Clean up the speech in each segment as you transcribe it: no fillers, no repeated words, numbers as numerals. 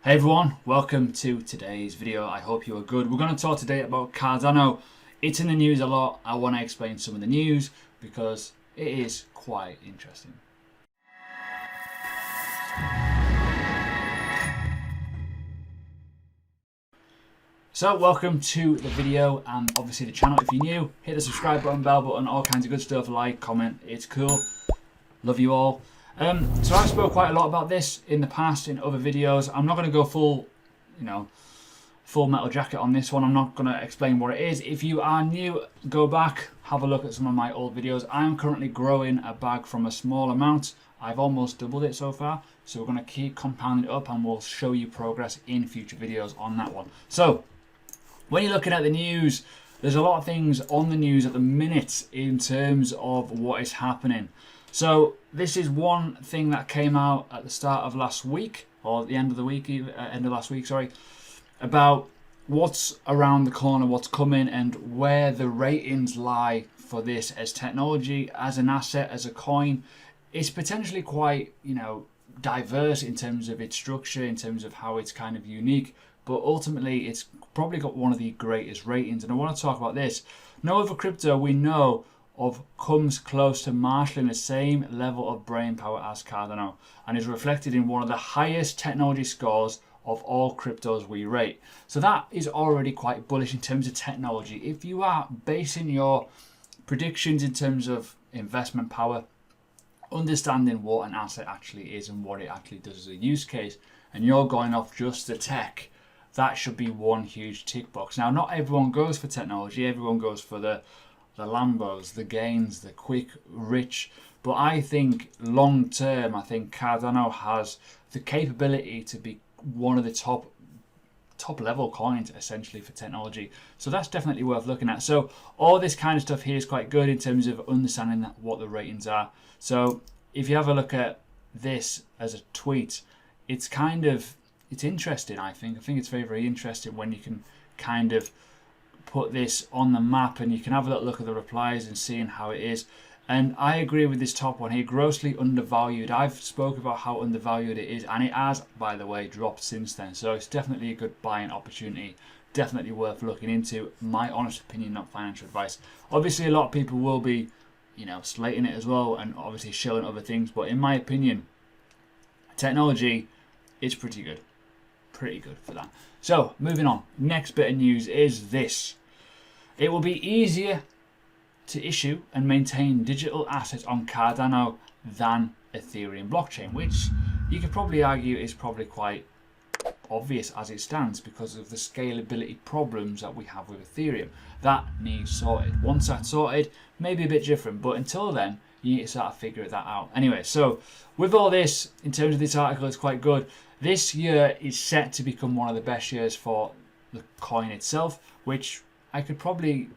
Hey everyone, welcome to today's video. I hope you are good. We're going to talk today about Cardano. It's in the news a lot. I want to explain some of the news because it is quite interesting. So welcome to the video and obviously the channel. If you're new, hit the subscribe button, bell button, all kinds of good stuff, like, comment, it's cool. Love you all. So I've spoke quite a lot about this in the past in other videos. I'm not going to go full metal jacket on this one. I'm not going to explain what it is. If you are new, go back, have a look at some of my old videos. I'm currently growing a bag from a small amount. I've almost doubled it so far. So we're going to keep compounding it up and we'll show you progress in future videos on that one. So when you're looking at the news, there's a lot of things on the news at the minute in terms of what is happening. So this is one thing that came out at the start of last week, or at the end of the week, end of last week, sorry, about what's around the corner, what's coming, and where the ratings lie for this as technology, as an asset, as a coin. It's potentially quite, diverse in terms of its structure, in terms of how it's kind of unique, but ultimately it's probably got one of the greatest ratings. And I want to talk about this. No other crypto we know of comes close to marshalling the same level of brain power as Cardano and is reflected in one of the highest technology scores of all cryptos we rate. So that is already quite bullish in terms of technology. If you are basing your predictions in terms of investment power, understanding what an asset actually is and what it actually does as a use case, and you're going off just the tech, that should be one huge tick box. Now, not everyone goes for technology. Everyone goes for the Lambos, the gains, the quick, rich. But I think long term, I think Cardano has the capability to be one of the top level coins essentially for technology. So that's definitely worth looking at. So all this kind of stuff here is quite good in terms of understanding what the ratings are. So if you have a look at this as a tweet, it's interesting, I think. I think it's very, very interesting when you can kind of put this on the map and you can have a little look at the replies and seeing how it is. And I agree with this top one here, grossly undervalued. I've spoken about how undervalued it is, and it has, by the way, dropped since then. So it's definitely a good buying opportunity, definitely worth looking into. My honest opinion, not financial advice. Obviously a lot of people will be slating it as well and obviously shilling other things, but in my opinion, technology is pretty good for that. So moving on, next bit of news is this. It will be easier to issue and maintain digital assets on Cardano than Ethereum blockchain, which you could probably argue is probably quite obvious as it stands because of the scalability problems that we have with Ethereum. That needs sorted. Once that's sorted, maybe a bit different, but until then, you need to start figuring that out. Anyway, so with all this, in terms of this article, it's quite good. This year is set to become one of the best years for the coin itself, which I could probably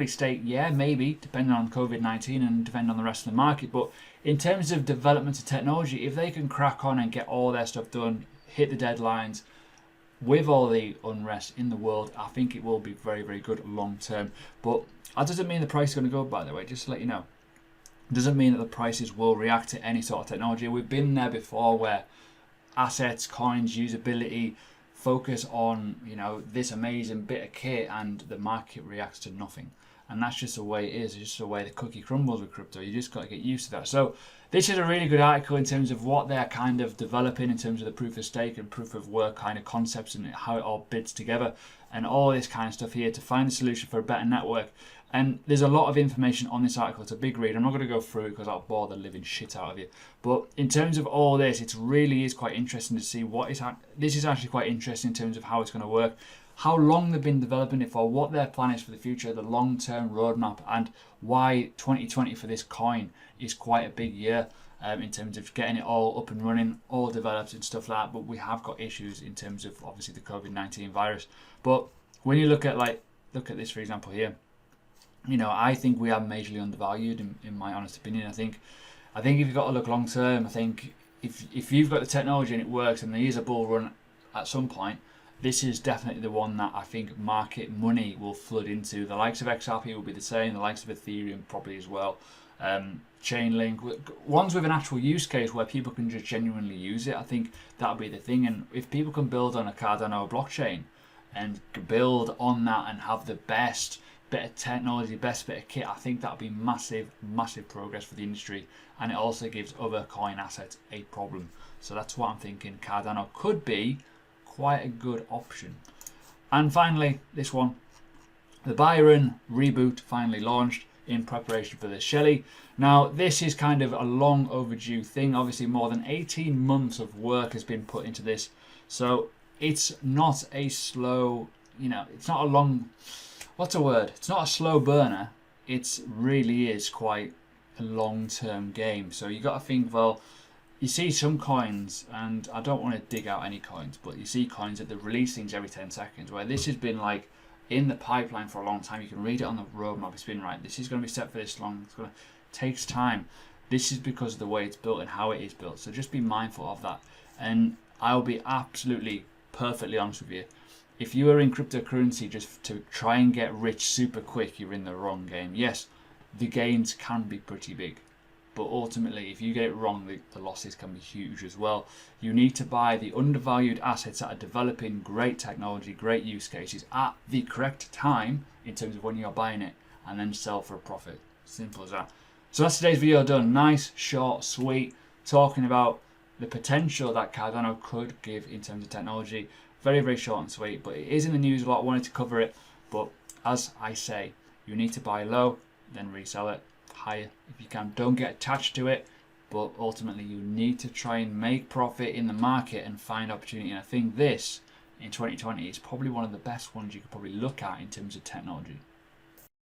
state, yeah, maybe, depending on COVID-19 and depending on the rest of the market. But in terms of development of technology, if they can crack on and get all their stuff done, hit the deadlines, with all the unrest in the world, I think it will be very, very good long term. But that doesn't mean the price is going to go up, by the way, just to let you know. It doesn't mean that the prices will react to any sort of technology. We've been there before where assets, coins, usability focus on this amazing bit of kit and the market reacts to nothing. And that's just the way it is. It's just the way the cookie crumbles with crypto. You just got to get used to that. So this is a really good article in terms of what they're kind of developing in terms of the proof of stake and proof of work kind of concepts and how it all bids together and all this kind of stuff here to find a solution for a better network. And there's a lot of information on this article. It's a big read. I'm not going to go through it because I'll bore the living shit out of you. But in terms of all this, it really is quite interesting to see this is actually quite interesting in terms of how it's going to work, how long they've been developing it for, what their plan is for the future, the long-term roadmap, and why 2020 for this coin is quite a big year in terms of getting it all up and running, all developed and stuff like that. But we have got issues in terms of obviously the COVID-19 virus. But when you look at this, for example, here, I think we are majorly undervalued in my honest opinion. I think if you've got to look long term, I think if you've got the technology and it works and there is a bull run at some point, this is definitely the one that I think market money will flood into. The likes of XRP will be the same, the likes of Ethereum probably as well. Chainlink, ones with an actual use case where people can just genuinely use it. I think that'll be the thing. And if people can build on a Cardano blockchain and build on that and have the best bit of technology, best bit of kit, I think that'll be massive progress for the industry. And it also gives other coin assets a problem. So that's what I'm thinking. Cardano could be quite a good option. And finally, this one, the Byron reboot finally launched in preparation for the Shelly. Now, this is kind of a long overdue thing. Obviously, more than 18 months of work has been put into this. So it's not a slow, it's not a long, what's a word? It's not a slow burner. It really is quite a long-term game. So you got to think, well, you see some coins, and I don't want to dig out any coins, but you see coins that they release things every 10 seconds, where this has been like in the pipeline for a long time. You can read it on the roadmap. It's been right. This is going to be set for this long. It's going to takes time. This is because of the way it's built and how it is built. So just be mindful of that. And I'll be absolutely perfectly honest with you. If you are in cryptocurrency just to try and get rich super quick, you're in the wrong game. Yes, the gains can be pretty big, but ultimately, if you get it wrong, the losses can be huge as well. You need to buy the undervalued assets that are developing great technology, great use cases at the correct time in terms of when you're buying it, and then sell for a profit. Simple as that. So that's today's video done. Nice, short, sweet, talking about the potential that Cardano could give in terms of technology. Very short and sweet, but it is in the news a lot. I wanted to cover it, but as I say, you need to buy low, then resell it higher if you can. Don't get attached to it, but ultimately you need to try and make profit in the market and find opportunity. And I think this in 2020 is probably one of the best ones you could probably look at in terms of technology.